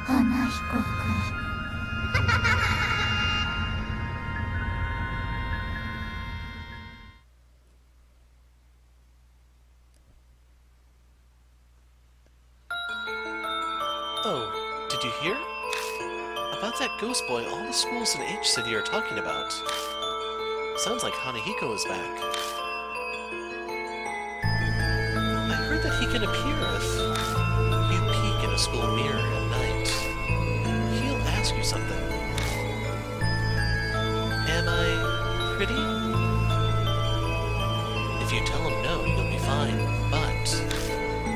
Hanahiko-kun. Oh, did you hear? About that ghost boy all the schools in H-City are talking about. Sounds like Hanahiko is back. I heard that he can appear if you peek in a school mirror at night. He'll ask you something. Am I pretty? If you tell him no, you'll be fine. But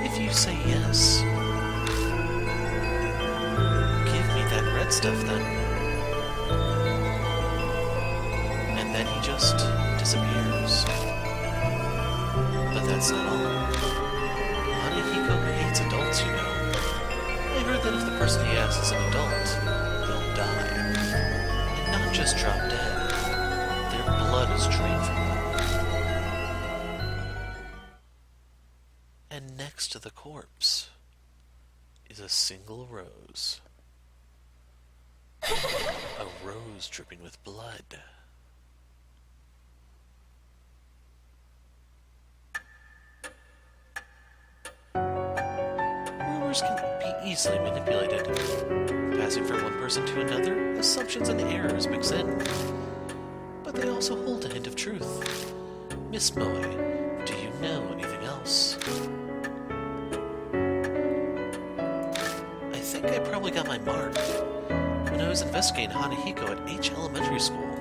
if you say yes, give me that red stuff then. And then he just disappears. But that's not all. Hanahiko hates adults, you know. I heard that if the person he asks is an adult, they'll die. And not just drop dead. Their blood is drained from them. And next to the corpse is a single rose. A rose dripping with blood. Rumors can be easily manipulated. Passing from one person to another, assumptions and errors mix in. But they also hold a hint of truth. Miss Moe, do you know anything else? I think I probably got my mark when I was investigating Hanahiko at H Elementary School.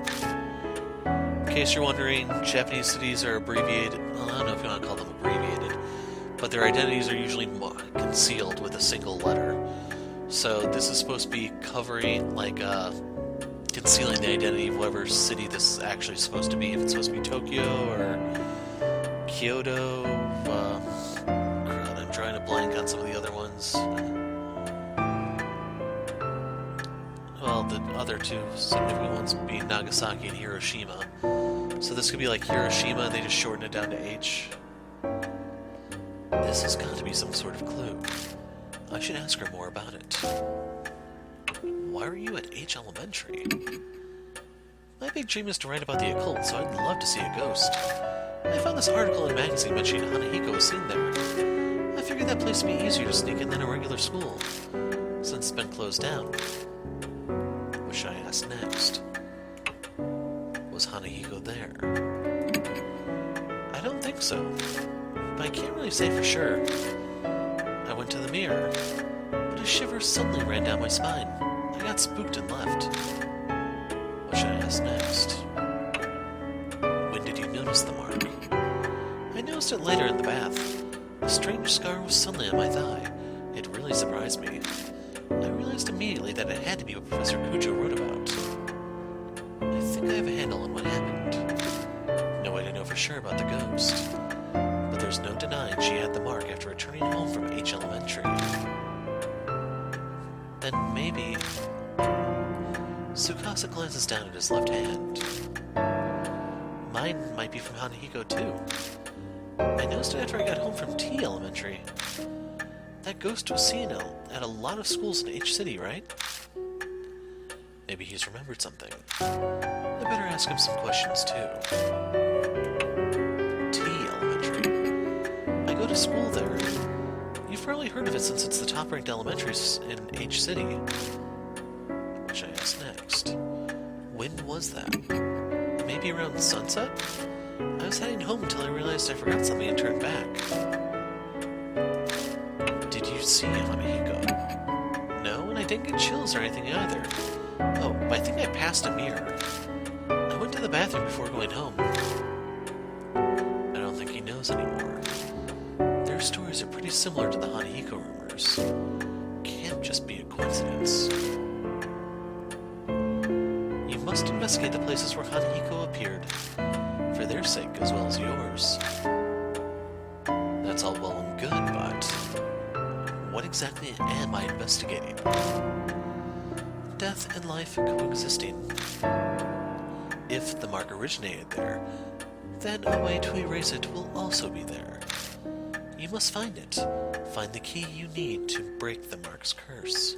In case you're wondering, Japanese cities are abbreviated. Well, I don't know if you want to call them abbreviated, but their identities are usually concealed with a single letter. So this is supposed to be covering, concealing the identity of whatever city this is actually supposed to be. If it's supposed to be Tokyo or Kyoto. Crud, I'm trying to blank on some of the other ones. Well, the other two significant ones being Nagasaki and Hiroshima. So this could be like Hiroshima, and they just shorten it down to H. This has got to be some sort of clue. I should ask her more about it. Why are you at H Elementary? My big dream is to write about the occult, so I'd love to see a ghost. I found this article in a magazine mentioning Hanahiko was seen there. I figured that place would be easier to sneak in than a regular school, since it's been closed down. What should I ask next? Was Hanahiko there? I don't think so, but I can't really say for sure. I went to the mirror, but a shiver suddenly ran down my spine. I got spooked and left. What should I ask next? When did you notice the mark? I noticed it later in the bath. A strange scar was suddenly on my thigh. It really surprised me. I realized immediately that it had to be what Professor Kujo wrote about. I think I have a handle on what happened. No way to know for sure about the ghost, but there's no denying she had the mark after returning home from H Elementary. Then maybe... Tsukasa glances down at his left hand. Mine might be from Hanahiko too. I noticed it after I got home from T Elementary. That ghost was seen at a lot of schools in H-City, right? Maybe he's remembered something. I better ask him some questions too. T Elementary. I go to school there. You've probably heard of it since it's the top-ranked elementary in H-City. What should I ask next? When was that? Maybe around sunset? I was heading home until I realized I forgot something and turned back. Did you see Hanahiko? No, and I didn't get chills or anything either. Oh, I think I passed a mirror. I went to the bathroom before going home. I don't think he knows anymore. Their stories are pretty similar to the Hanahiko rumors. Can't just be a coincidence. You must investigate the places where Hanahiko appeared, for their sake as well as yours. That's all well and good, but what exactly am I investigating? Death and life coexisting. If the mark originated there, then a way to erase it will also be there. You must find it. Find the key you need to break the mark's curse.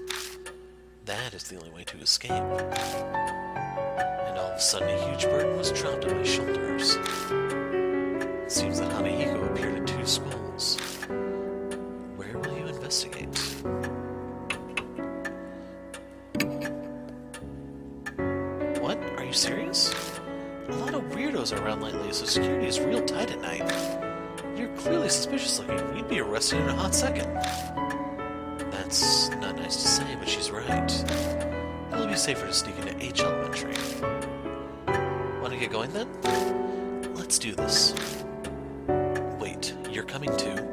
That is the only way to escape. And all of a sudden, a huge burden was dropped on my shoulders. It seems that Hanahiko appeared at 2 schools. Where will you investigate? What? Are you serious? A lot of weirdos are around lately, so security is real tight at night. You're clearly suspicious looking. You'd be arrested in a hot second. That's not nice to say, but she's right. It'll be safer to sneak into H Elementary. Want to get going then? Let's do this. Wait, you're coming too?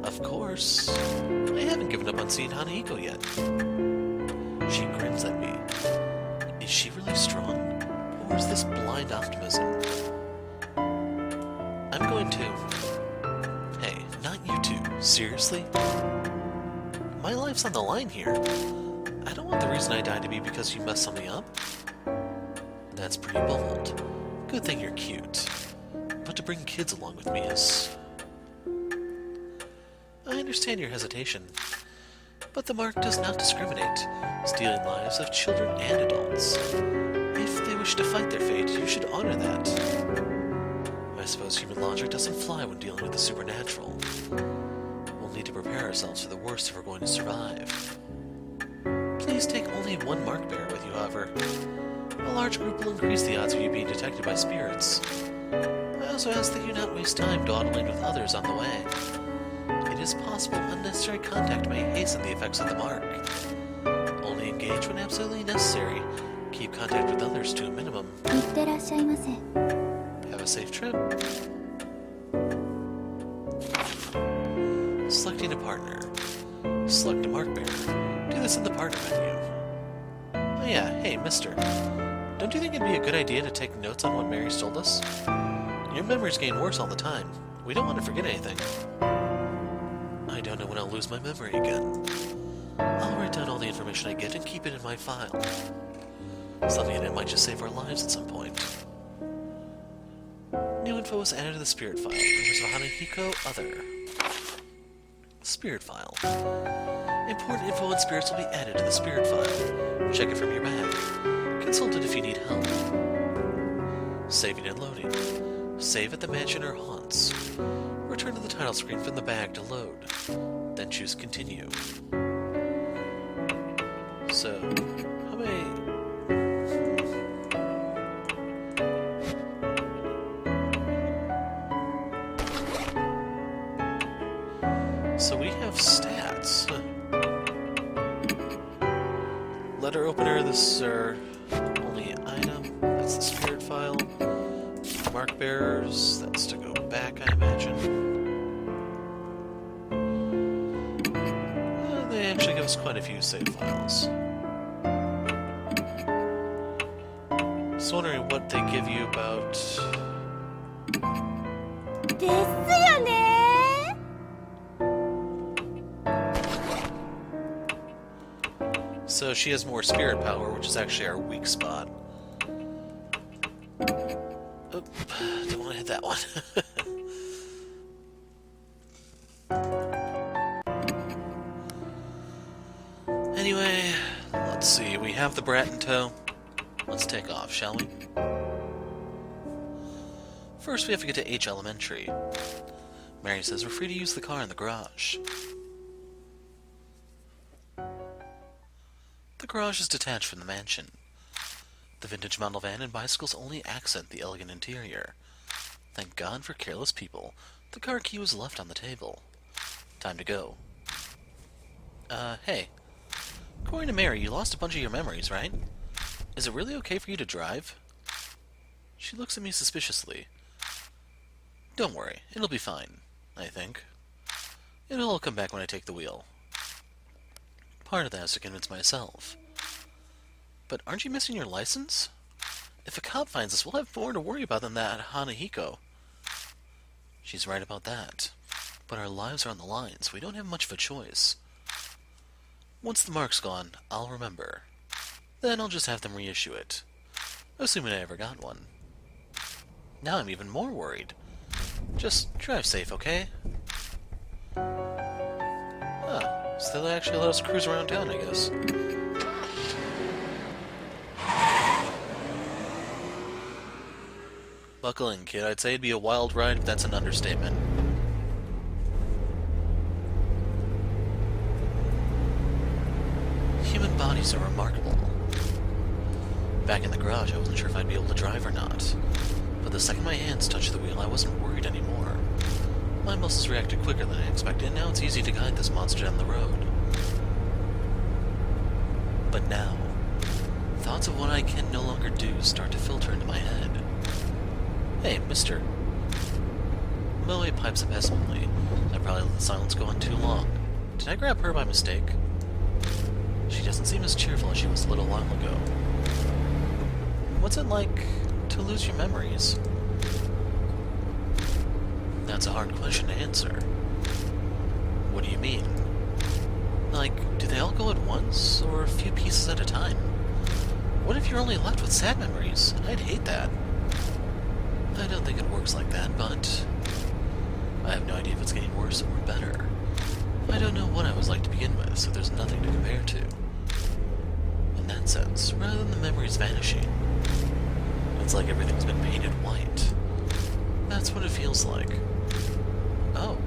Of course. I haven't given up on seeing Hanahiko yet. She grins at me. Is she really strong? Or is this blind optimism? I'm going too. Hey, not you two. Seriously? My life's on the line here. I don't want the reason I died to be because you messed something up. That's pretty bold. Good thing you're cute. But to bring kids along with me is... I understand your hesitation. But the mark does not discriminate, stealing lives of children and adults. If they wish to fight their fate, you should honor that. I suppose human logic doesn't fly when dealing with the supernatural. We'll need to prepare ourselves for the worst if we're going to survive. Please take only one mark bearer with you, however. A large group will increase the odds of you being detected by spirits. I also ask that you not waste time dawdling with others on the way. It is possible unnecessary contact may hasten the effects of the mark. Only engage when absolutely necessary. Keep contact with others to a minimum. Have a safe trip. Selecting a partner. Select a mark bearer. Do this in the partner menu. Oh yeah, hey, mister. Don't you think it'd be a good idea to take notes on what Mary's told us? Your memories getting worse all the time. We don't want to forget anything. I don't know when I'll lose my memory again. I'll write down all the information I get and keep it in my file. Something in it might just save our lives at some point. New info was added to the spirit file. Members of Hanahiko, other. Spirit file. Important info on spirits will be added to the spirit file. Check it from your bag. Consult it if you need help. Saving and loading. Save at the mansion or haunts. Return to the title screen from the bag to load. Then choose continue. So, how many... So we have stats. Letter opener, this is our only item. That's the spirit file. Mark bearers, that's to go back, I imagine. They actually give us quite a few save files. Just wondering what they give you about... So she has more spirit power, which is actually our weak spot. Oop, don't want to hit that one. Anyway, let's see. We have the brat in tow. Let's take off, shall we? First, we have to get to H Elementary. Mary says we're free to use the car in the garage. The garage is detached from the mansion. The vintage model van and bicycles only accent the elegant interior. Thank God for careless people. The car key was left on the table. Time to go. Hey. According to Mary, you lost a bunch of your memories, right? Is it really okay for you to drive? She looks at me suspiciously. Don't worry, it'll be fine, I think. It'll all come back when I take the wheel. Part of that is to convince myself. But aren't you missing your license? If a cop finds us, we'll have more to worry about than that Hanahiko. She's right about that. But our lives are on the line, so we don't have much of a choice. Once the mark's gone, I'll remember. Then I'll just have them reissue it. Assuming I ever got one. Now I'm even more worried. Just drive safe, okay? Ah, So they actually let us cruise around town, I guess. Buckle in, kid. I'd say it'd be a wild ride, but that's an understatement. Human bodies are remarkable. Back in the garage, I wasn't sure if I'd be able to drive or not. But the second my hands touched the wheel, I wasn't worried anymore. My muscles reacted quicker than I expected, and now it's easy to guide this monster down the road. But now, thoughts of what I can no longer do start to filter into my head. Hey, mister. Moe pipes up hesitantly. I probably let the silence go on too long. Did I grab her by mistake? She doesn't seem as cheerful as she was a little while ago. What's it like to lose your memories? That's a hard question to answer. What do you mean? Like, do they all go at once, or a few pieces at a time? What if you're only left with sad memories? I'd hate that. I don't think it works like that, but I have no idea if it's getting worse or better. I don't know what I was like to begin with, so there's nothing to compare to. In that sense, rather than the memories vanishing, it's like everything's been painted white. That's what it feels like. Oh.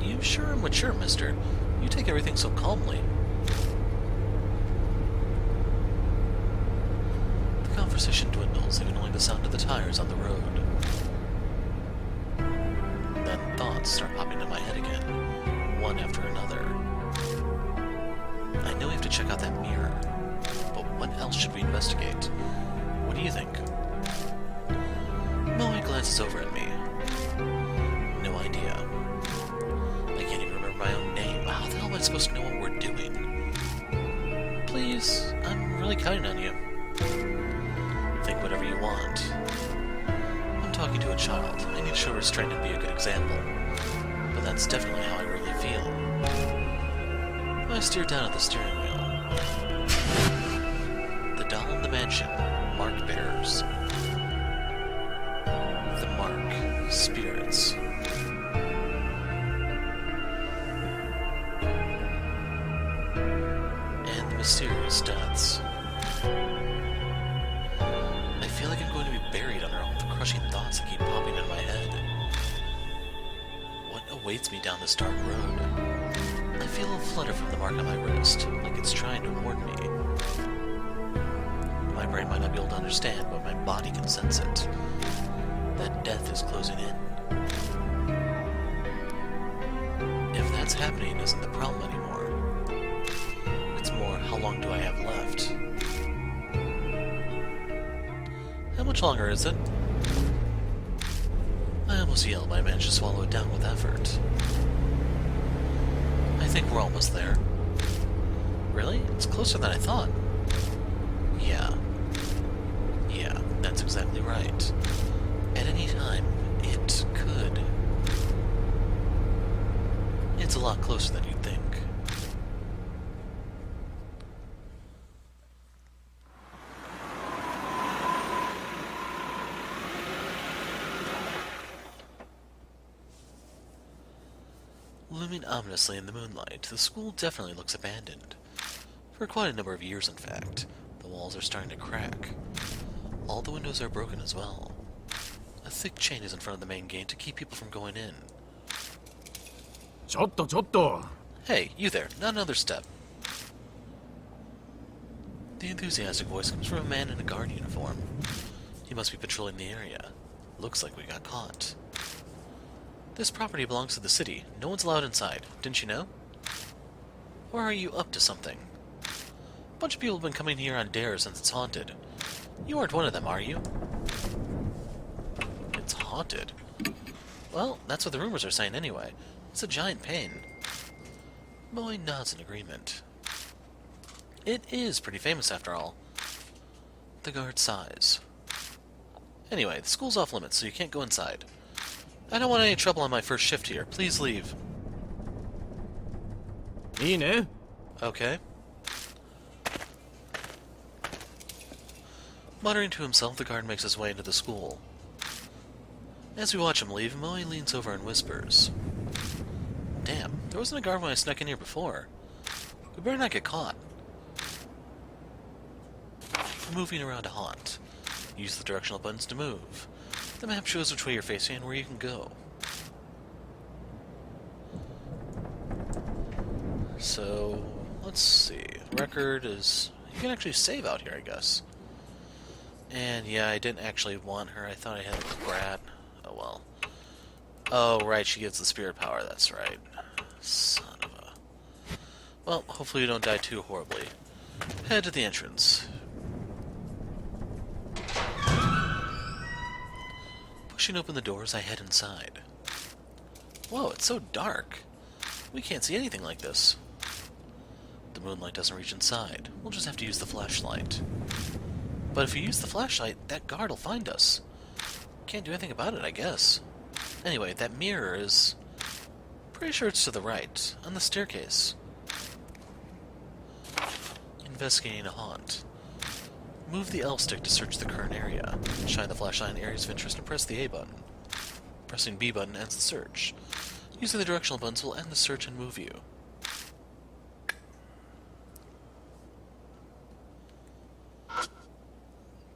You sure are mature, mister. You take everything so calmly. The conversation dwindles, leaving only the sound of the tires on the road. Then thoughts start popping into my head again, one after another. I know we have to check out that mirror, but what else should we investigate? What do you think? Moe glances over at me. No idea. I can't even remember my own name. How the hell am I supposed to know what we're doing? Please, I'm really counting on you. Think whatever you want. I'm talking to a child. I need to show restraint and be a good example. But that's definitely how I really feel. I stare down at the steering wheel. The doll in the mansion. Mark bearers. The mark. Spirits. And the mysterious deaths. I feel like I'm going to be buried under all the crushing thoughts that keep popping in my head. What awaits me down this dark road? I feel a flutter from the mark on my wrist, like it's trying to warn me. My brain might not be able to understand, but my body can sense it. That death is closing in. If that's happening isn't the problem anymore. It's more, how long do I have left? How much longer is it? I almost yelled, but I managed to swallow it down with effort. I think we're almost there. Really? It's closer than I thought. Yeah, that's exactly right. At any time, it could. It's a lot closer than you'd think. Looming ominously in the moonlight, the school definitely looks abandoned. For quite a number of years, in fact. The walls are starting to crack. All the windows are broken as well. A thick chain is in front of the main gate to keep people from going in. Chotto. Hey, you there, not another step. The enthusiastic voice comes from a man in a guard uniform. He must be patrolling the area. Looks like we got caught. This property belongs to the city. No one's allowed inside. Didn't you know? Or are you up to something? A bunch of people have been coming here on dares since it's haunted. You aren't one of them, are you? It's haunted? Well, that's what the rumors are saying anyway. It's a giant pain. Moe nods in agreement. It is pretty famous after all. The guard sighs. Anyway, the school's off limits, so you can't go inside. I don't want any trouble on my first shift here. Please leave. いいね Okay. Muttering to himself, the guard makes his way into the school. As we watch him leave, Moe leans over and whispers. Damn, There wasn't a guard when I snuck in here before. We better not get caught. Moving around a haunt. Use the directional buttons to move. The map shows which way you're facing and where you can go. So, let's see. Record is... You can actually save out here, I guess. And yeah, I didn't actually want her. I thought I had a brat. Oh well. Oh, right, she gives the spirit power, that's right. Son of a... Well, hopefully you don't die too horribly. Head to the entrance. Pushing open the doors, I head inside. Whoa, it's so dark. We can't see anything like this. The moonlight doesn't reach inside. We'll just have to use the flashlight. But if we use the flashlight, that guard will find us. Can't do anything about it, I guess. Anyway, that mirror is... Pretty sure it's to the right, on the staircase. Investigating a haunt. Move the L stick to search the current area. Shine the flashlight in areas of interest and press the A button. Pressing B button ends the search. Using the directional buttons will end the search and move you.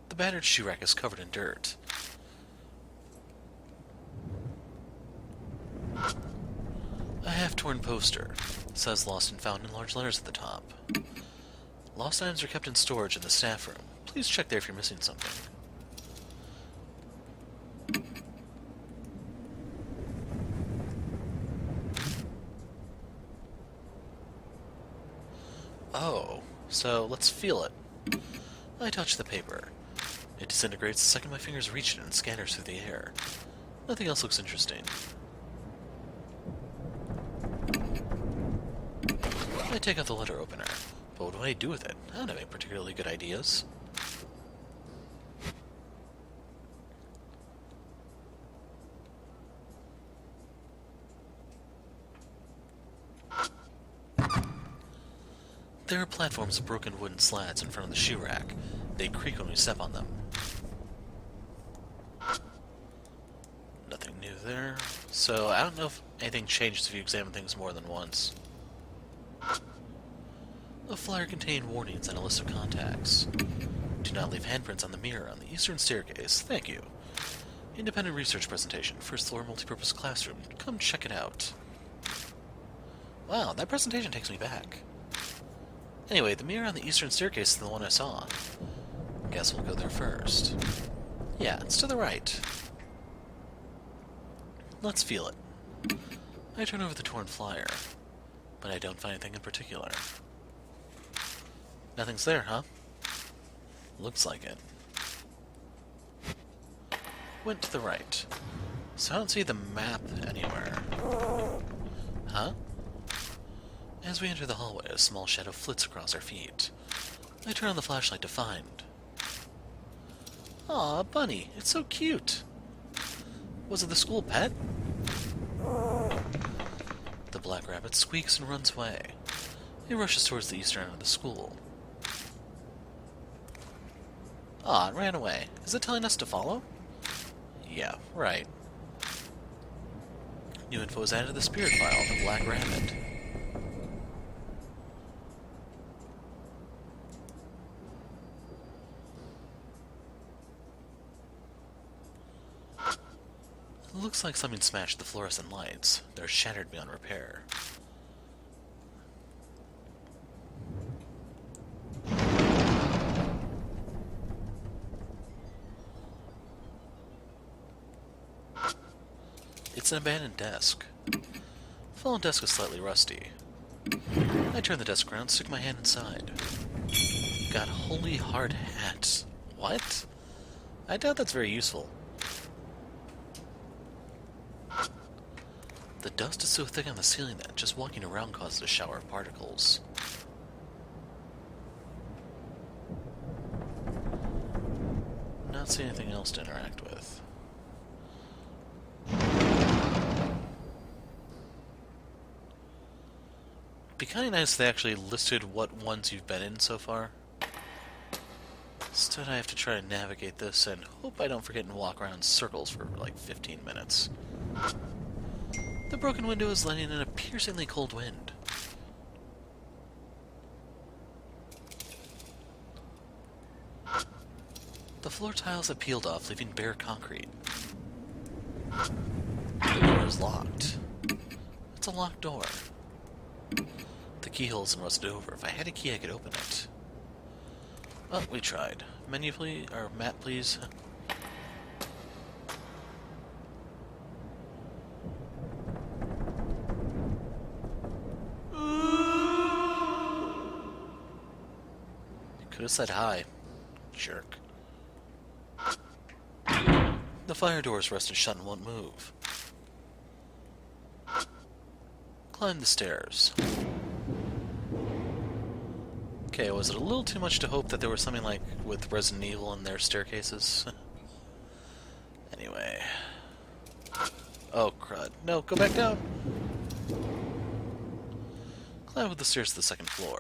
The battered shoe rack is covered in dirt. A half-torn poster. It says lost and found in large letters at the top. Lost items are kept in storage in the staff room. Please check there if you're missing something. Oh, so let's feel it. I touch the paper. It disintegrates the second my fingers reach it and scatters through the air. Nothing else looks interesting. I take out the letter opener. But what do I do with it? I don't have any particularly good ideas. There are platforms of broken wooden slats in front of the shoe rack. They creak when we step on them. Nothing new there. So, I don't know if anything changes if you examine things more than once. A flyer containing warnings and a list of contacts. Do not leave handprints on the mirror on the eastern staircase. Thank you. Independent research presentation. First floor multipurpose classroom. Come check it out. Wow, that presentation takes me back. Anyway, the mirror on the eastern staircase is the one I saw. Guess we'll go there first. Yeah, it's to the right. Let's feel it. I turn over the torn flyer, but I don't find anything in particular. Nothing's there, huh? Looks like it. Went to the right. So I don't see the map anywhere. Huh? As we enter the hallway, a small shadow flits across our feet. I turn on the flashlight to find. Aw, a bunny. It's so cute. Was it the school pet? The black rabbit squeaks and runs away. It rushes towards the eastern end of the school. Ah, it ran away. Is it telling us to follow? Yeah, right. New info is added to the spirit file, the black rabbit. It looks like something smashed the fluorescent lights. They're shattered beyond repair. It's an abandoned desk. The fallen desk is slightly rusty. I turn the desk around, stick my hand inside. Got holy hard hat. What? I doubt that's very useful. The dust is so thick on the ceiling that just walking around causes a shower of particles. Not seeing anything else to interact with. Be kind of nice if they actually listed what ones you've been in so far. Instead I have to try to navigate this and hope I don't forget and walk around in circles for like 15 minutes. The broken window is letting in a piercingly cold wind. The floor tiles have peeled off, leaving bare concrete. The door is locked. It's a locked door. The keyhole isn't rusted over. If I had a key, I could open it. Well, we tried. Menu, please, or map, please. Could have said hi, jerk. The fire door is rusted shut and won't move. Climb the stairs. Okay, was it a little too much to hope that there was something like with Resident Evil in their staircases? Anyway. Oh, crud. No, go back down! Climb up the stairs to the second floor.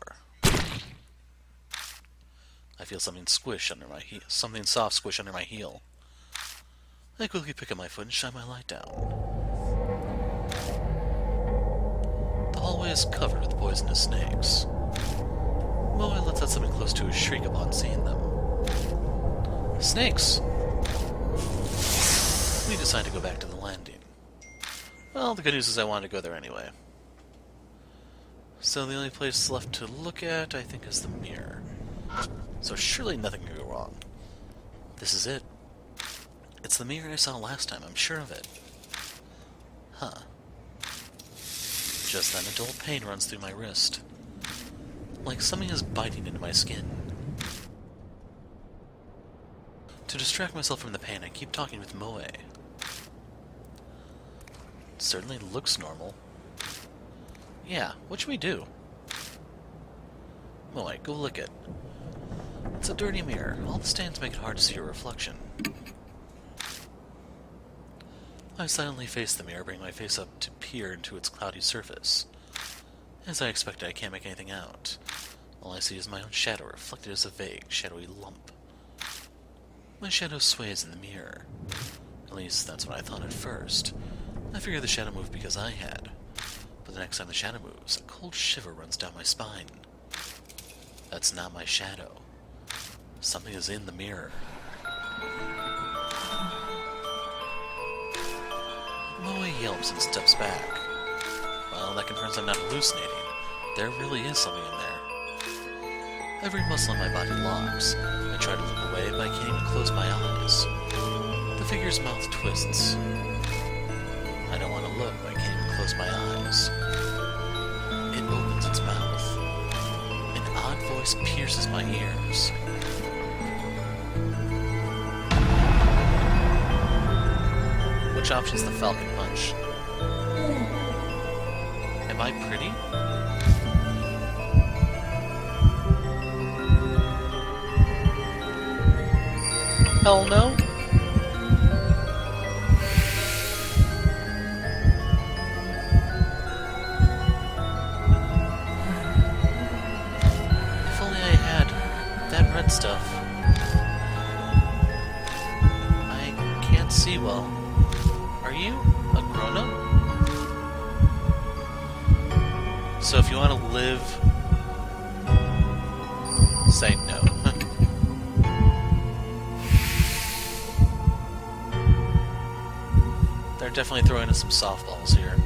I feel something squish under my heel. Something soft squish under my heel. I quickly pick up my foot and shine my light down. The hallway is covered with poisonous snakes. Moe lets out something close to a shriek upon seeing them. Snakes! We decide to go back to the landing. Well, the good news is I wanted to go there anyway. So the only place left to look at, I think, is the mirror. So surely nothing can go wrong. This is it. It's the mirror I saw last time, I'm sure of it. Huh. Just then a dull pain runs through my wrist. Like something is biting into my skin. To distract myself from the pain, I keep talking with Moe. It certainly looks normal. Yeah, what should we do? Moe, go look it. It's a dirty mirror. All the stains make it hard to see your reflection. I silently face the mirror, bring my face up to peer into its cloudy surface. As I expected, I can't make anything out. All I see is my own shadow reflected as a vague, shadowy lump. My shadow sways in the mirror. At least, that's what I thought at first. I figured the shadow moved because I had. But the next time the shadow moves, a cold shiver runs down my spine. That's not my shadow. Something is in the mirror. Moe yelps and steps back. Well, that confirms I'm not hallucinating. There really is something in there. Every muscle in my body locks. I try to look away, but I can't even close my eyes. The figure's mouth twists. I don't want to look, but I can't even close my eyes. It opens its mouth. An odd voice pierces my ears. Which option's the Falcon Punch? Am I pretty? Hell no? If only I had that red stuff. I can't see well. Are you a grown-up? So if you want to live, say no. They're definitely throwing us some softballs here.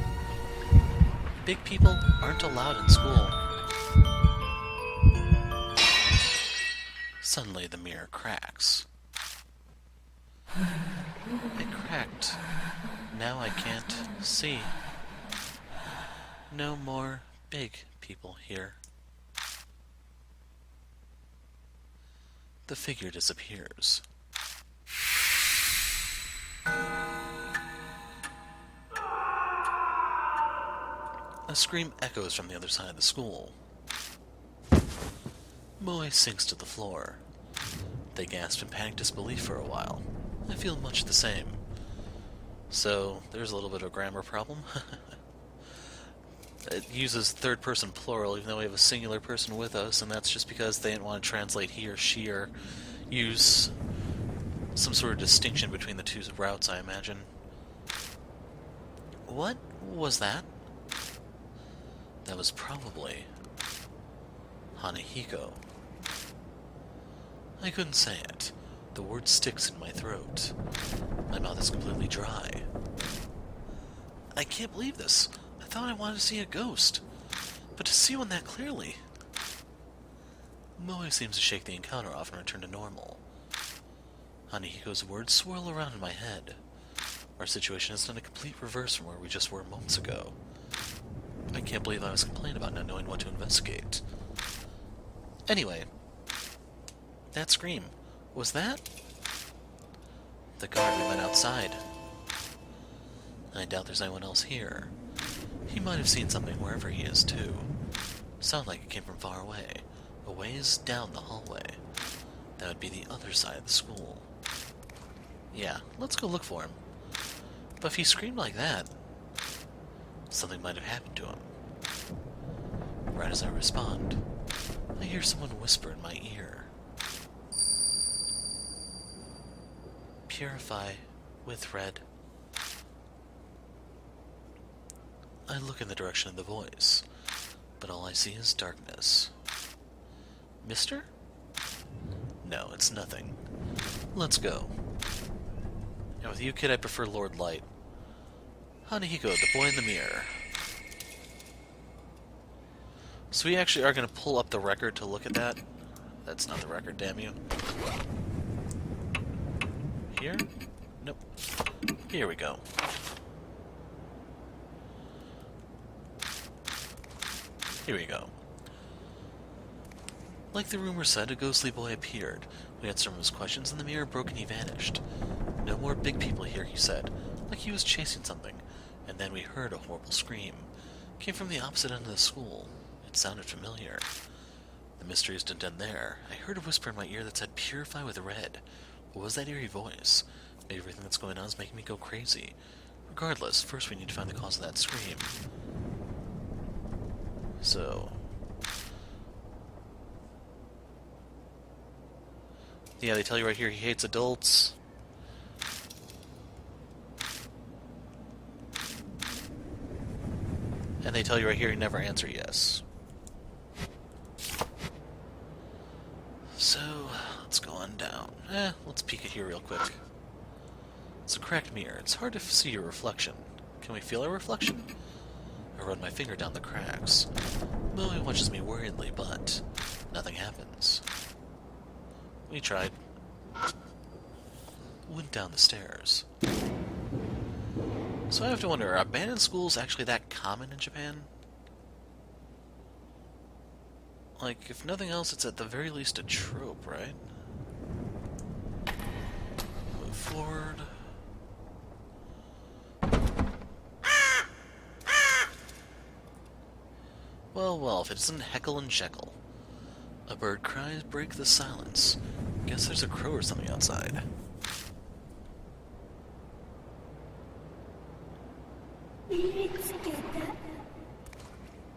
Big people aren't allowed in school. Suddenly the mirror cracks. It cracked. Now I can't see. No more big people here. The figure disappears. A scream echoes from the other side of the school. Moe sinks to the floor. They gasp in panic disbelief for a while. I feel much the same. So, there's a little bit of a grammar problem. It uses third-person plural, even though we have a singular person with us, and that's just because they didn't want to translate he or she or use some sort of distinction between the two routes, I imagine. What Was that? That was probably Hanahiko. I couldn't say it. The word sticks in my throat. My mouth is completely dry. I can't believe this. I thought I wanted to see a ghost. But to see one that clearly... Moe seems to shake the encounter off and return to normal. Hanahiko's words swirl around in my head. Our situation has done a complete reverse from where we just were moments ago. I can't believe I was complaining about not knowing what to investigate. Anyway, that scream, was that? The guard we met outside. I doubt there's anyone else here. He might have seen something wherever he is, too. Sounded like it came from far away, a ways down the hallway. That would be the other side of the school. Yeah, let's go look for him. But if he screamed like that, something might have happened to him. Right as I respond, I hear someone whisper in my ear. Purify with red. I look in the direction of the voice, but all I see is darkness. Mister? No, it's nothing. Let's go. And with you, kid, I prefer Lord Light. Hanahiko, the boy in the mirror. So we actually are going to pull up the record to look at that. That's not the record, damn you. Here? Nope. Here we go. Here we go. Like the rumor said, a ghostly boy appeared. We answered some of his questions, and the mirror broke and he vanished. No more big people here, he said, like he was chasing something. And then we heard a horrible scream. It came from the opposite end of the school. It sounded familiar. The mysteries didn't end there. I heard a whisper in my ear that said, "Purify with red." What was that eerie voice? Maybe everything that's going on is making me go crazy. Regardless, first we need to find the cause of that scream. So... yeah, they tell you right here he hates adults. And they tell you right here you never answer yes. So, let's go on down. Let's peek at here real quick. It's a cracked mirror. It's hard to see your reflection. Can we feel our reflection? I run my finger down the cracks. Moe watches me worriedly, but nothing happens. We tried. Went down the stairs. So I have to wonder, are abandoned schools actually that common in Japan? Like, if nothing else, it's at the very least a trope, right? Move forward. Well, well, if it isn't Heckle and Jekyll. A bird cries, break the silence. Guess there's a crow or something outside.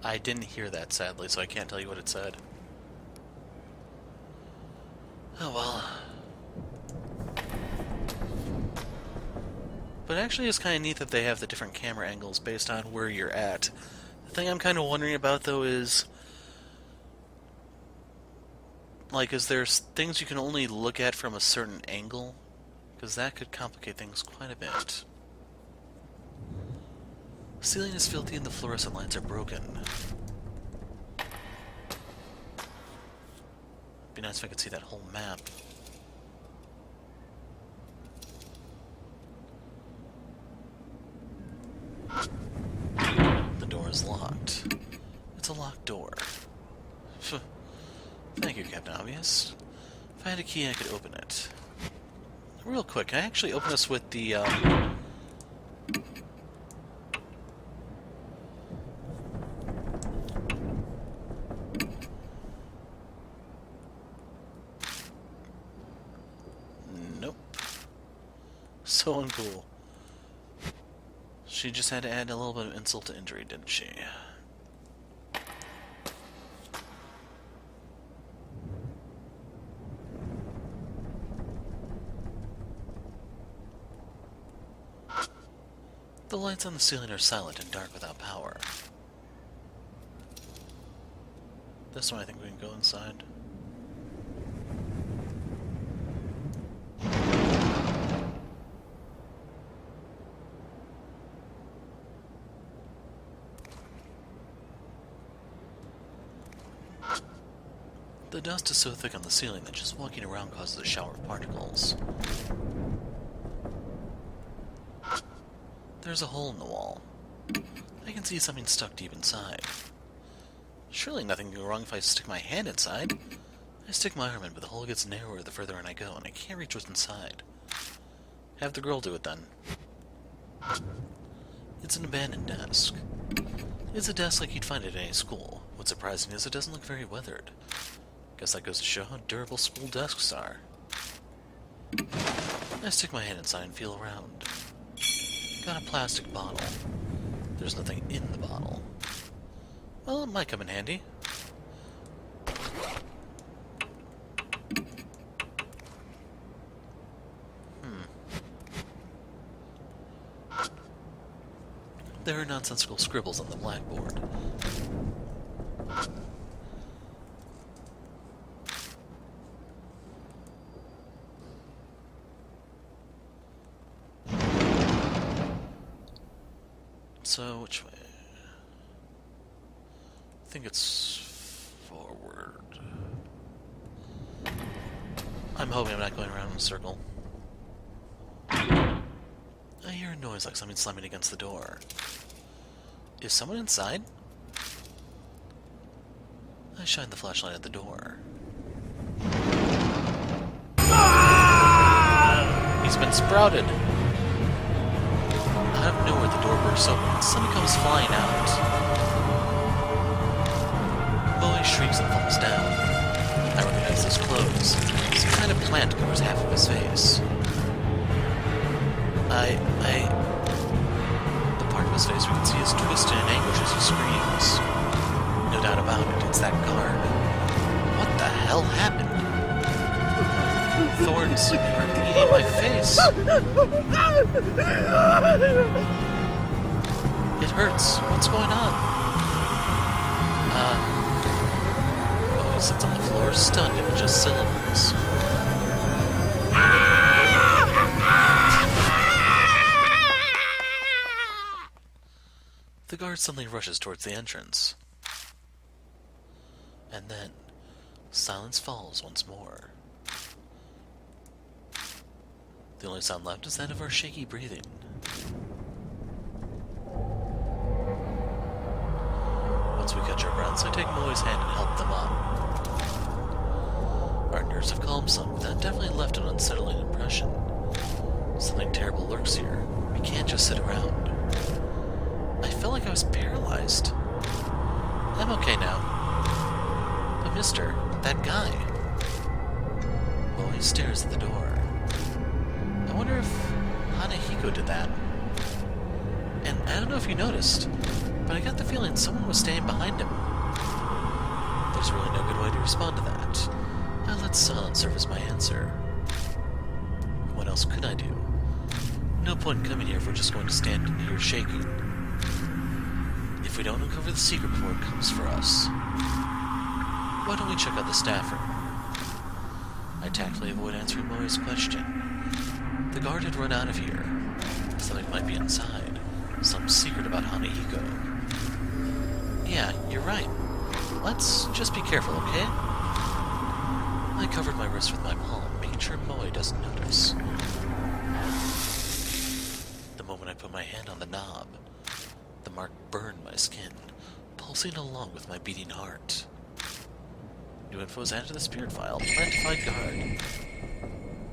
I didn't hear that, sadly, so I can't tell you what it said. Oh well. But actually it's kind of neat that they have the different camera angles based on where you're at. The thing I'm kind of wondering about, though, is... like, is there things you can only look at from a certain angle? Because that could complicate things quite a bit. The ceiling is filthy and the fluorescent lights are broken. Be nice if I could see that whole map. The door is locked. It's a locked door. Thank you, Captain Obvious. If I had a key, I could open it. Real quick, can I actually open this with the, nope. So uncool. She just had to add a little bit of insult to injury, didn't she? The lights on the ceiling are silent and dark without power. This one I think we can go inside. The dust is so thick on the ceiling that just walking around causes a shower of particles. There's a hole in the wall. I can see something stuck deep inside. Surely nothing can go wrong if I stick my hand inside. I stick my arm in, but the hole gets narrower the further in I go, and I can't reach what's inside. Have the girl do it then. It's an abandoned desk. It's a desk like you'd find at any school. What's surprising is it doesn't look very weathered. Guess that goes to show how durable school desks are. I stick my hand inside and feel around. Got a plastic bottle. There's nothing in the bottle. Well, it might come in handy. There are nonsensical scribbles on the blackboard. So, which way? I think it's forward. I'm hoping I'm not going around in a circle. I hear a noise like something slamming against the door. Is someone inside? I shine the flashlight at the door. He's been sprouted! Out of nowhere, the door bursts open and something comes flying out. Bowie shrieks and falls down. I recognize his clothes. Some kind of plant covers half of his face. The part of his face we can see is twisted in anguish as he screams. No doubt about it, it's that guard. What the hell happened? Thorns are eating my face. It hurts. What's going on? He sits on the floor, stunned in just syllables. The guard suddenly rushes towards the entrance. And then, silence falls once more. The only sound left is that of our shaky breathing. Once we catch our breaths, I take Moe's hand and help them up. Our nerves have calmed some, but that definitely left an unsettling impression. Something terrible lurks here. We can't just sit around. I felt like I was paralyzed. I'm okay now. But mister, that guy. Moe stares at the door. I wonder if Hanahiko did that. And I don't know if you noticed, but I got the feeling someone was staying behind him. There's really no good way to respond to that. I let silence serve as my answer. What else could I do? No point in coming here if we're just going to stand in here shaking. If we don't uncover the secret before it comes for us, why don't we check out the staff room? I tactfully avoid answering Moe's question. The guard had run out of here. Something might be inside. Some secret about Hanahiko. Yeah, you're right. Let's just be careful, okay? I covered my wrist with my palm, making sure Moe doesn't notice. The moment I put my hand on the knob, the mark burned my skin, pulsing along with my beating heart. New info is added to the spirit file. Plan to find guard.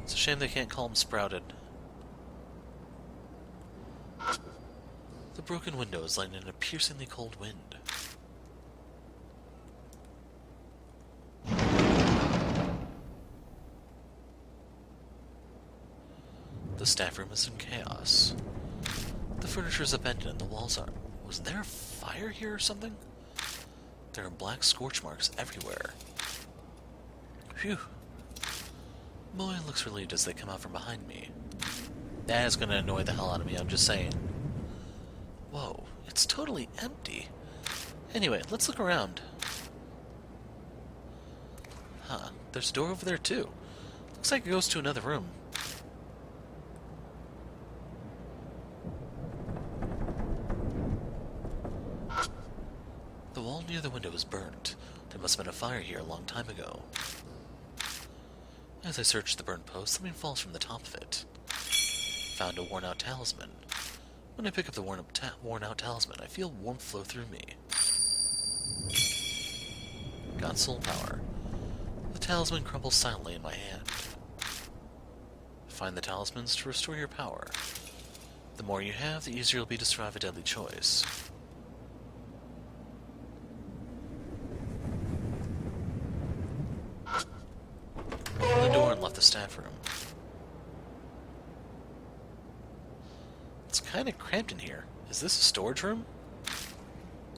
It's a shame they can't call him Sprouted. The broken window is letting in a piercingly cold wind. The staff room is in chaos. The furniture is abandoned and the walls are... Was there a fire here or something? There are black scorch marks everywhere. Phew. Moe looks relieved as they come out from behind me. That is going to annoy the hell out of me, I'm just saying. It's totally empty. Anyway, let's look around. Huh, there's a door over there too. Looks like it goes to another room. The wall near the window is burnt. There must have been a fire here a long time ago. As I search the burnt post, something falls from the top of it. Found a worn-out talisman. When I pick up the worn-out talisman, I feel warmth flow through me. Got soul power. The talisman crumbles silently in my hand. Find the talismans to restore your power. The more you have, the easier it'll be to survive a deadly choice. Opened the door and left the staff room. It's kind of cramped in here. Is this a storage room?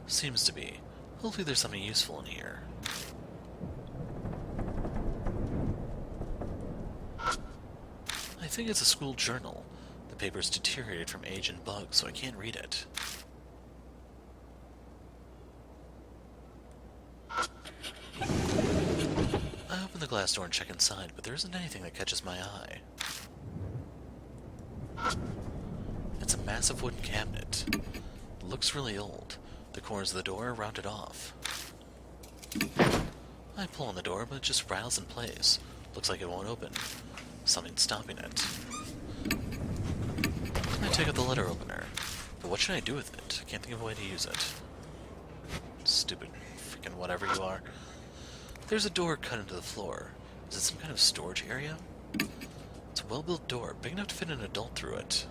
Seems to be. Hopefully there's something useful in here. I think it's a school journal. The paper's deteriorated from age and bugs, so I can't read it. I open the glass door and check inside, but there isn't anything that catches my eye. It's a massive wooden cabinet. It looks really old. The corners of the door are rounded off. I pull on the door, but it just rattles in place. Looks like it won't open. Something's stopping it. I take out the letter opener. But what should I do with it? I can't think of a way to use it. Stupid freaking whatever you are. There's a door cut into the floor. Is it some kind of storage area? It's a well-built door, big enough to fit an adult through it.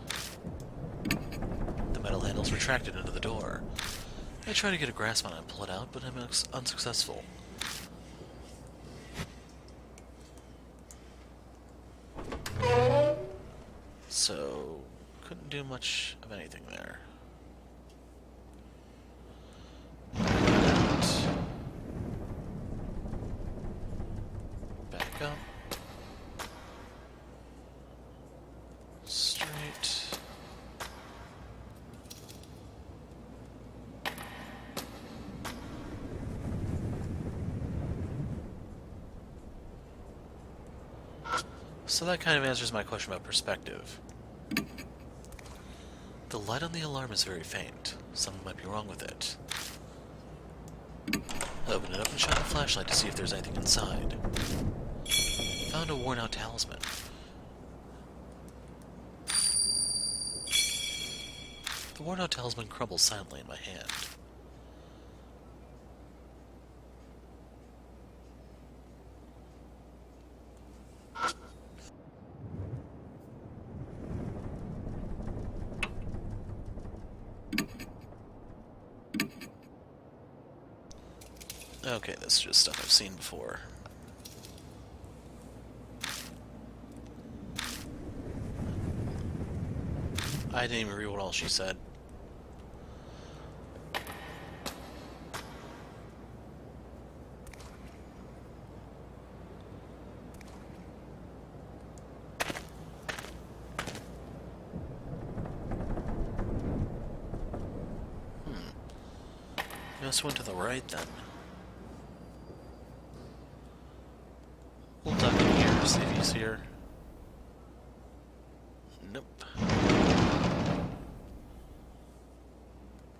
The metal handle's retracted into the door. I try to get a grasp on it and pull it out, but I'm unsuccessful. So, couldn't do much of anything there. Back up. Straight. So that kind of answers my question about perspective. The light on the alarm is very faint. Something might be wrong with it. I open it up and shine a flashlight to see if there's anything inside. Found a worn-out talisman. The worn-out talisman crumbles silently in my hand. Okay, that's just stuff I've seen before. I didn't even read what all she said. You must went to the right then. We'll duck in here, see if he's here. Nope.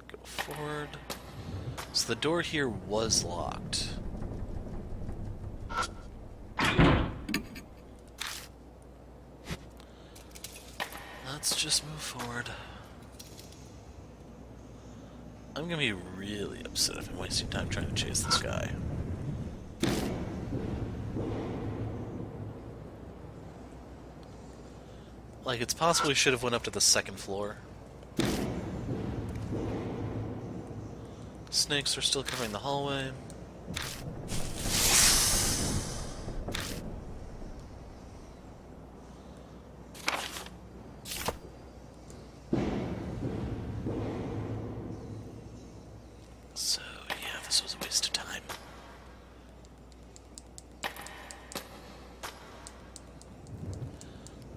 Go forward. So the door here was locked. Let's just move forward. I'm gonna be really upset if I'm wasting time trying to chase this guy. Like, it's possible we should have went up to the second floor. Snakes are still covering the hallway. So, yeah, this was a waste of time.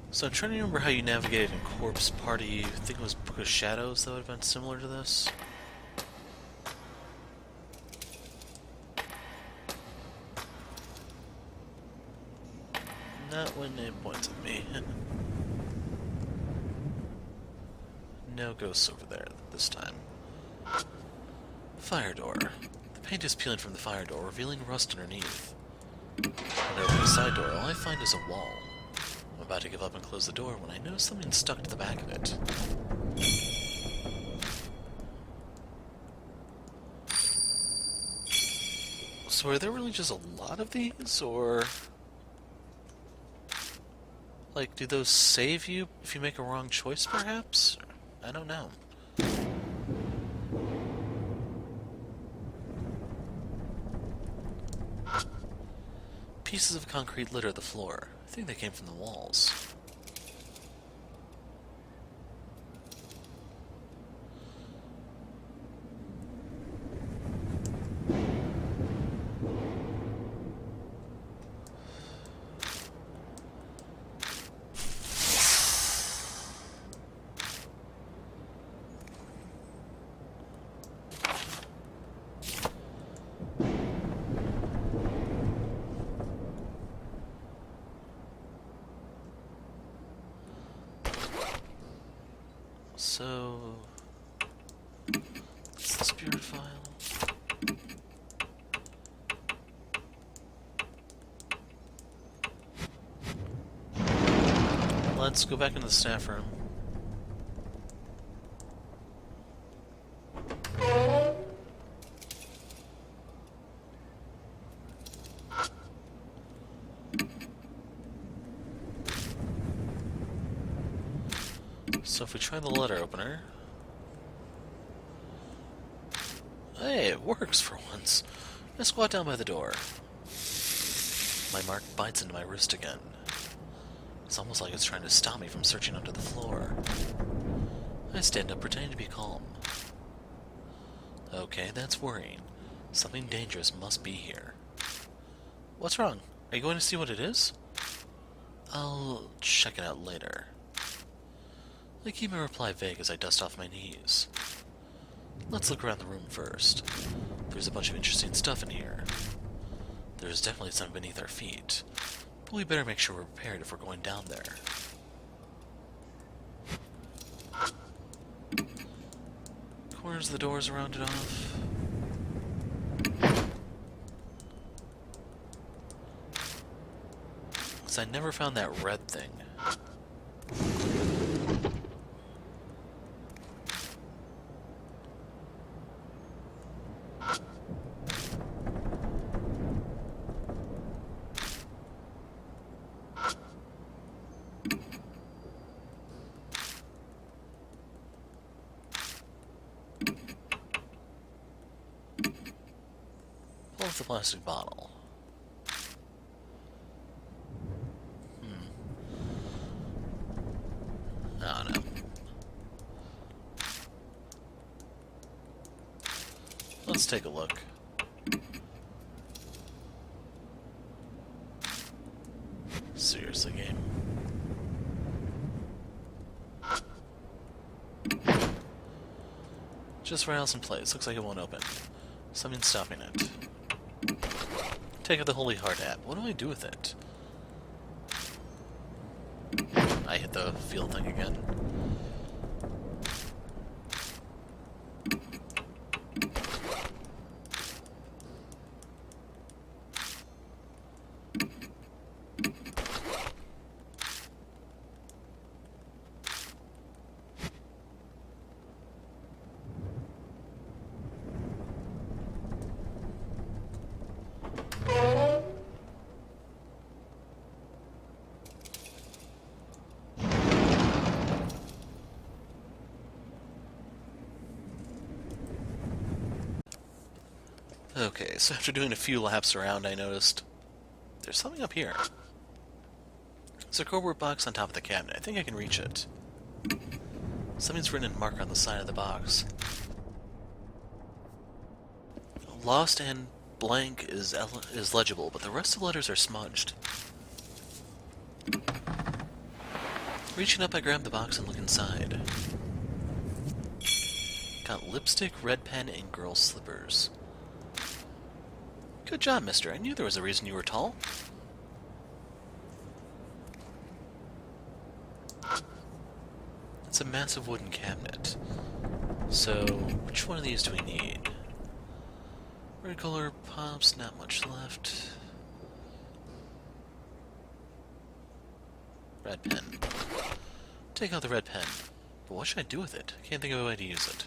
So I'm trying to remember how you navigated in Corpse Party. I think it was Book of Shadows that would have been similar to this. Not when it points at me. No ghosts over there this time. Fire door. The paint is peeling from the fire door, revealing rust underneath. When I open the side door, all I find is a wall. I'm about to give up and close the door when I notice something stuck to the back of it. So are there really just a lot of these, or... like, do those save you if you make a wrong choice, perhaps? I don't know. Pieces of concrete litter the floor. I think they came from the walls. So, what's the spirit file? Let's go back into the staff room. So if we try the letter opener... Hey, it works for once. I squat down by the door. My mark bites into my wrist again. It's almost like it's trying to stop me from searching under the floor. I stand up, pretending to be calm. Okay, that's worrying. Something dangerous must be here. What's wrong? Are you going to see what it is? I'll check it out later. I keep my reply vague as I dust off my knees. Let's look around the room first. There's a bunch of interesting stuff in here. There's definitely some beneath our feet, but we better make sure we're prepared if we're going down there. Corners of the doors are rounded off. Because I never found that red thing. Pull off the plastic bottle. I don't know. Let's take a look. Seriously, game. Just right else in place. Looks like it won't open. Something's stopping it. Take out the Holy Heart app. What do I do with it? I hit the field thing again. Okay, so after doing a few laps around, I noticed there's something up here. There's a cardboard box on top of the cabinet. I think I can reach it. Something's written in marker on the side of the box. Lost and blank is legible, but the rest of the letters are smudged. Reaching up, I grab the box and look inside. Got lipstick, red pen, and girl slippers. Good job, mister. I knew there was a reason you were tall. It's a massive wooden cabinet. So, which one of these do we need? Red color pops, not much left. Red pen. Take out the red pen. But what should I do with it? I can't think of a way to use it.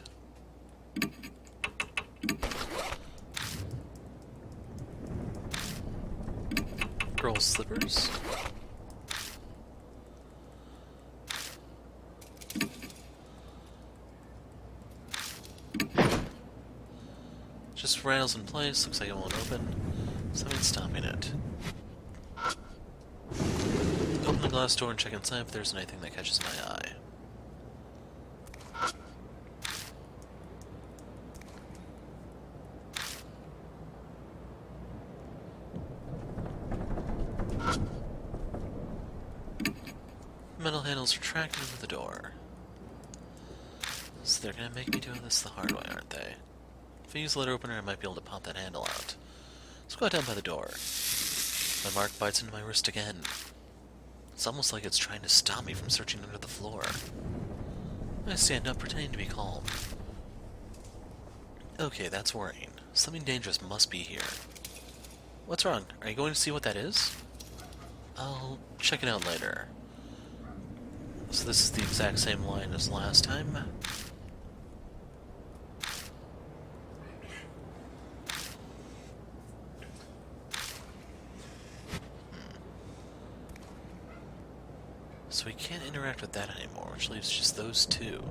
Girl's slippers. Just rattles in place, looks like it won't open. Something's stopping it. Open the glass door and check inside if there's anything that catches my eye. Metal handles retracted into the door. So they're gonna make me do this the hard way, aren't they? If I use the letter opener, I might be able to pop that handle out. Let's go down by the door. My mark bites into my wrist again. It's almost like it's trying to stop me from searching under the floor. I stand up, pretending to be calm. Okay, that's worrying. Something dangerous must be here. What's wrong? Are you going to see what that is? I'll check it out later. So this is the exact same line as last time. So we can't interact with that anymore, which leaves just those two.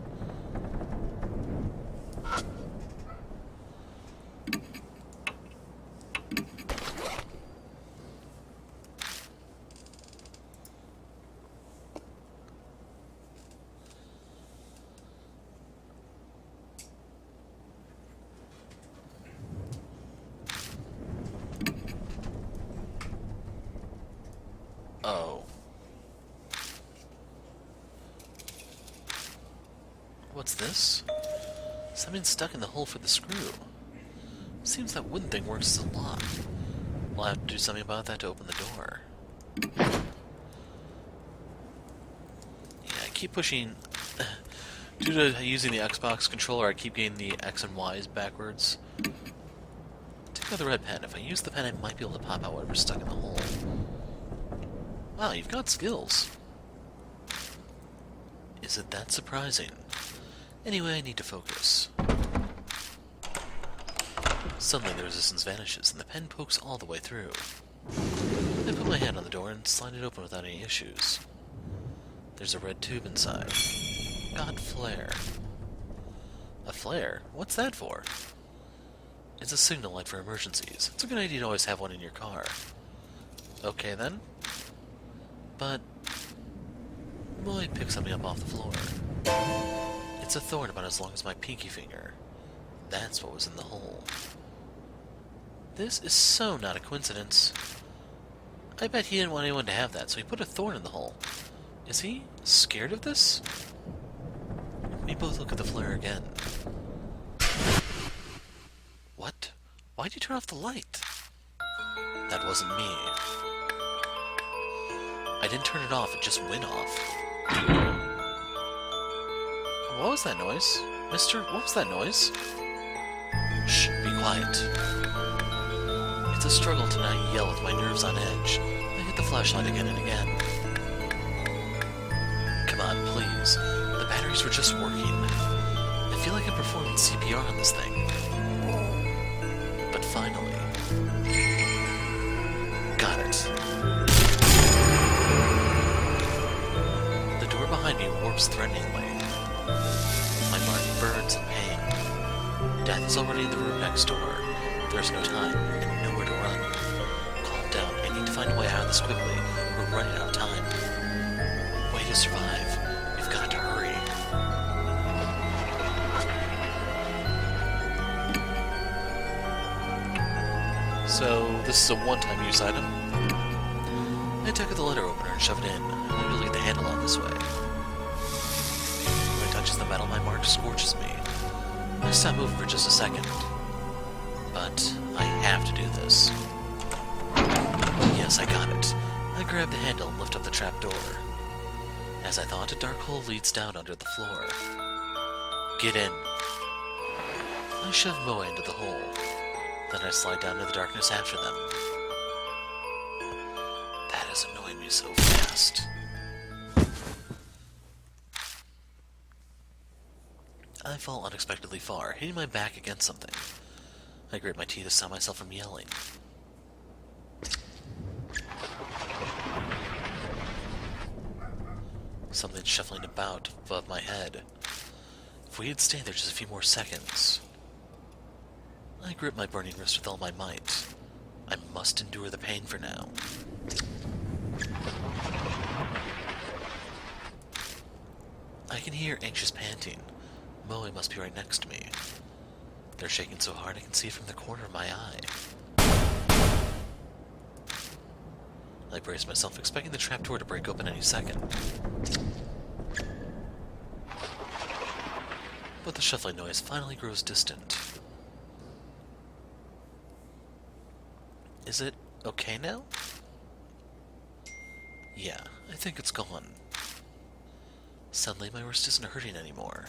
Oh. What's this? Something stuck in the hole for the screw. Seems that wooden thing works as a lock. We'll have to do something about that to open the door. Yeah, I keep pushing... Due to using the Xbox controller, I keep getting the X and Y's backwards. Take out the red pen. If I use the pen, I might be able to pop out whatever's stuck in the hole. Wow, you've got skills. Is it that surprising? Anyway, I need to focus. Suddenly the resistance vanishes, and the pen pokes all the way through. I put my hand on the door and slide it open without any issues. There's a red tube inside. Got flare. A flare? What's that for? It's a signal light for emergencies. It's a good idea to always have one in your car. Okay then. But... Boy picked something up off the floor. It's a thorn about as long as my pinky finger. That's what was in the hole. This is so not a coincidence. I bet he didn't want anyone to have that, so he put a thorn in the hole. Is he scared of this? We both look at the flare again. What? Why'd you turn off the light? That wasn't me. I didn't turn it off, it just went off. What was that noise? Mister, what was that noise? Shh, be quiet. It's a struggle to not yell with my nerves on edge. I hit the flashlight again and again. Come on, please. The batteries were just working. I feel like I'm performing CPR on this thing. But finally... Got it. The door behind me warps threateningly. My mind burns in pain. Death is already in the room next door. There's no time, and nowhere to run. Calm down. I need to find a way out of this quickly. We're running out of time. Way to survive. We've got to hurry. So, this is a one-time use item. I took the letter opener and shoved it in. I usually get the handle on this way. When it touches the metal, my mark scorches me. I stop moving for just a second. But I have to do this. Yes, I got it. I grab the handle and lift up the trap door. As I thought, a dark hole leads down under the floor. Get in. I shove Moe into the hole. Then I slide down into the darkness after them. That is annoying me so fast. I fall unexpectedly far, hitting my back against something. I grit my teeth to stop myself from yelling. Something shuffling about above my head. If we had stayed there just a few more seconds. I grip my burning wrist with all my might. I must endure the pain for now. I can hear anxious panting. Moe must be right next to me. They're shaking so hard I can see it from the corner of my eye. I brace myself, expecting the trapdoor to break open any second. But the shuffling noise finally grows distant. Is it okay now? Yeah, I think it's gone. Suddenly my wrist isn't hurting anymore.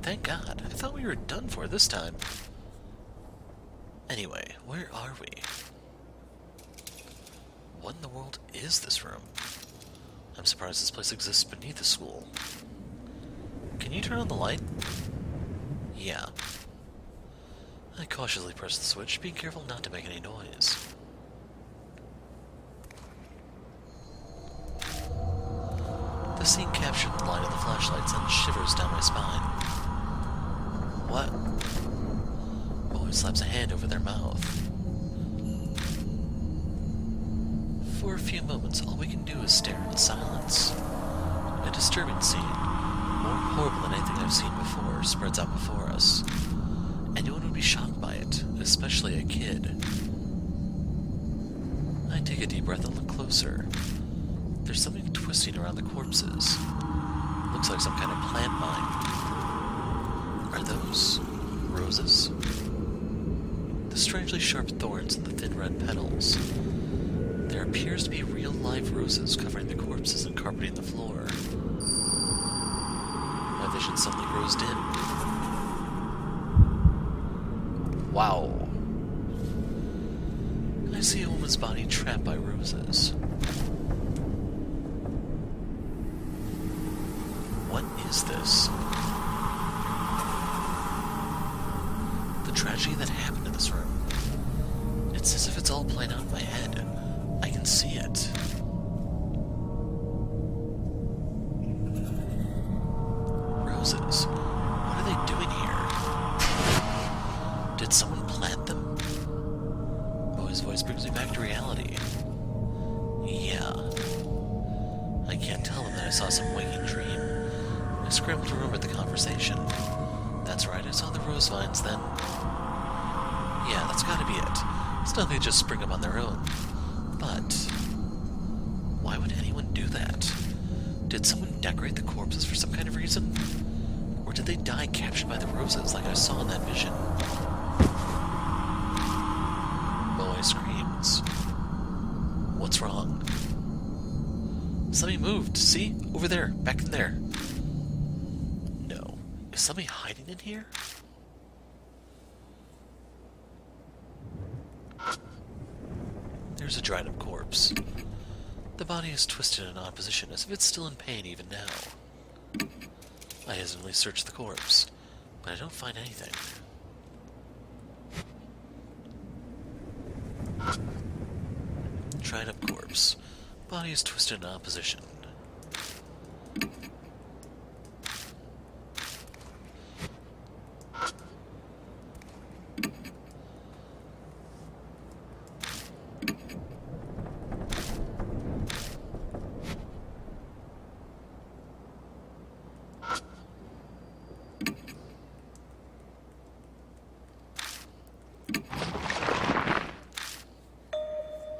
Thank God, I thought we were done for this time. Anyway, where are we? What in the world is this room? I'm surprised this place exists beneath the school. Can you turn on the light? Yeah. I cautiously press the switch, being careful not to make any noise. The scene captured the light of the flashlight sends shivers down my spine. What? Boy slaps a hand over their mouth. For a few moments, all we can do is stare in silence. A disturbing scene, more horrible than anything I've seen before, spreads out before us. Anyone would be shocked by it, especially a kid. I take a deep breath and look closer. There's something twisting around the corpses. Looks like some kind of plant vine. Are those roses? The strangely sharp thorns and the thin red petals. There appears to be real live roses covering the corpses and carpeting the floor. My vision suddenly grows dim. Wow. I see a woman's body trapped by roses. What is this? The tragedy that happened in this room. It's as if it's all playing out in my head. I can see it. Roses. What are they doing here? Did someone plant them? Moe's voice brings me back to reality. Yeah. I can't tell them that I saw some waking dream. I scrambled to remember the conversation. That's right, I saw the rose vines then. Yeah, that's gotta be it. It's not they just spring up on their own. But why would anyone do that? Did someone decorate the corpses for some kind of reason? Or did they die captured by the roses like I saw in that vision? Moe screams. What's wrong? Something moved. See? Over there. Back in there. No. Is somebody hiding in here? There's a dried up corpse. The body is twisted in an odd position, as if it's still in pain even now. I hesitantly search the corpse, but I don't find anything. Dried up corpse. Body is twisted in an odd position.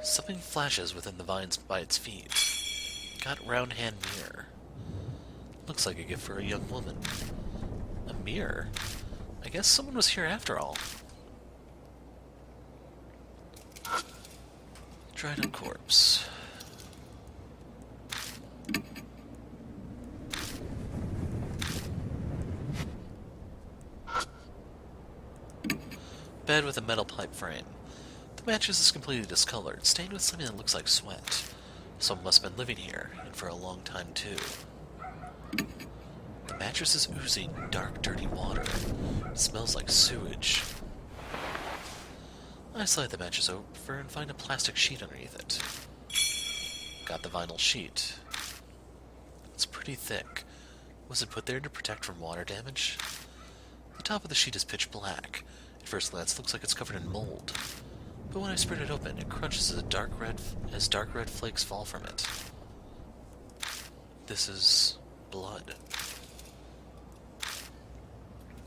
Something flashes within the vines by its feet. Got round hand mirror. Looks like a gift for a young woman. A mirror? I guess someone was here after all. Dried up corpse. Bed with a metal pipe frame. The mattress is completely discolored, stained with something that looks like sweat. Someone must have been living here, and for a long time too. The mattress is oozing dark, dirty water. It smells like sewage. I slide the mattress over and find a plastic sheet underneath it. Got the vinyl sheet. It's pretty thick. Was it put there to protect from water damage? The top of the sheet is pitch black. At first glance, it looks like it's covered in mold. But when I spread it open, it crunches as dark red flakes fall from it. This is blood.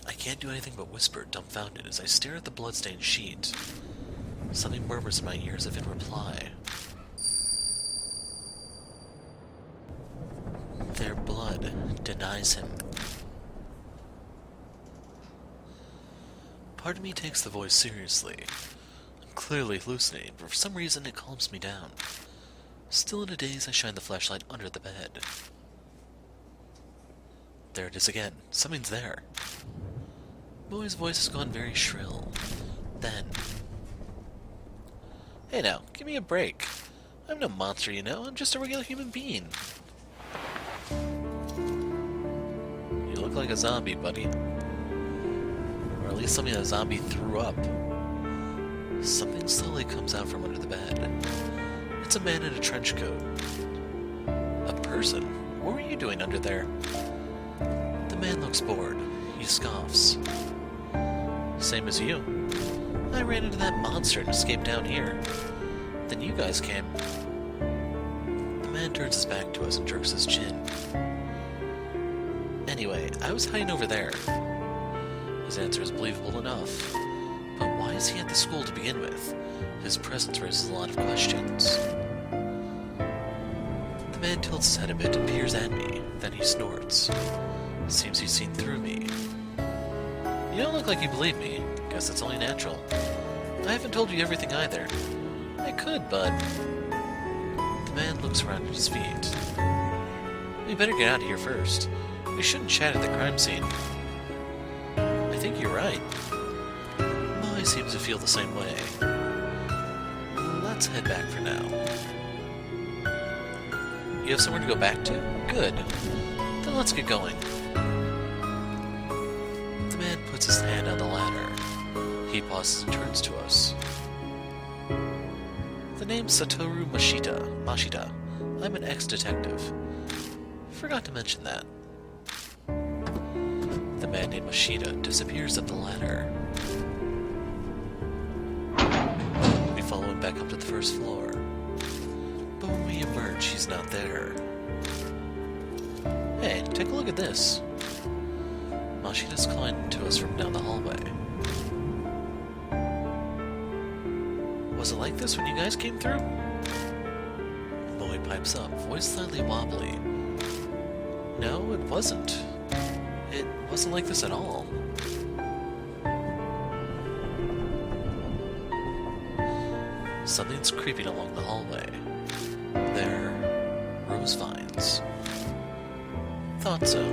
I can't do anything but whisper, dumbfounded, as I stare at the blood-stained sheet. Something murmurs in my ears as if in reply. Their blood denies him. Part of me takes the voice seriously. I'm clearly hallucinating, but for some reason it calms me down. Still in a daze, I shine the flashlight under the bed. There it is again. Something's there. Moe's voice has gone very shrill. Then... Hey now, give me a break. I'm no monster, you know. I'm just a regular human being. You look like a zombie, buddy. Or at least something a zombie threw up. Something slowly comes out from under the bed. It's a man in a trench coat. A person. What were you doing under there? The man looks bored. He scoffs. Same as you. I ran into that monster and escaped down here. Then you guys came. The man turns his back to us and jerks his chin. Anyway, I was hiding over there. His answer is believable enough. But why is he at the school to begin with? His presence raises a lot of questions. The man tilts his head a bit and peers at me. Then he snorts. Seems he's seen through me. You don't look like you believe me. Guess it's only natural. I haven't told you everything either. I could, but... The man looks around at his feet. We better get out of here first. We shouldn't chat at the crime scene. I think you're right. Moe seems to feel the same way. Let's head back for now. You have somewhere to go back to? Good. Then let's get going. The man puts his hand on the ladder. He pauses and turns to us. The name's Satoru Mashita. I'm an ex-detective. Forgot to mention that. The man named Mashita disappears up the ladder. We follow him back up to the first floor. But when we emerge, he's not there. Hey, take a look at this. Mashita's calling to us from down the hallway. Was it like this when you guys came through? Moe pipes up, voice slightly wobbly. No, it wasn't. It wasn't like this at all. Something's creeping along the hallway. They're rose vines. Thought so.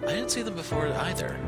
I didn't see them before either.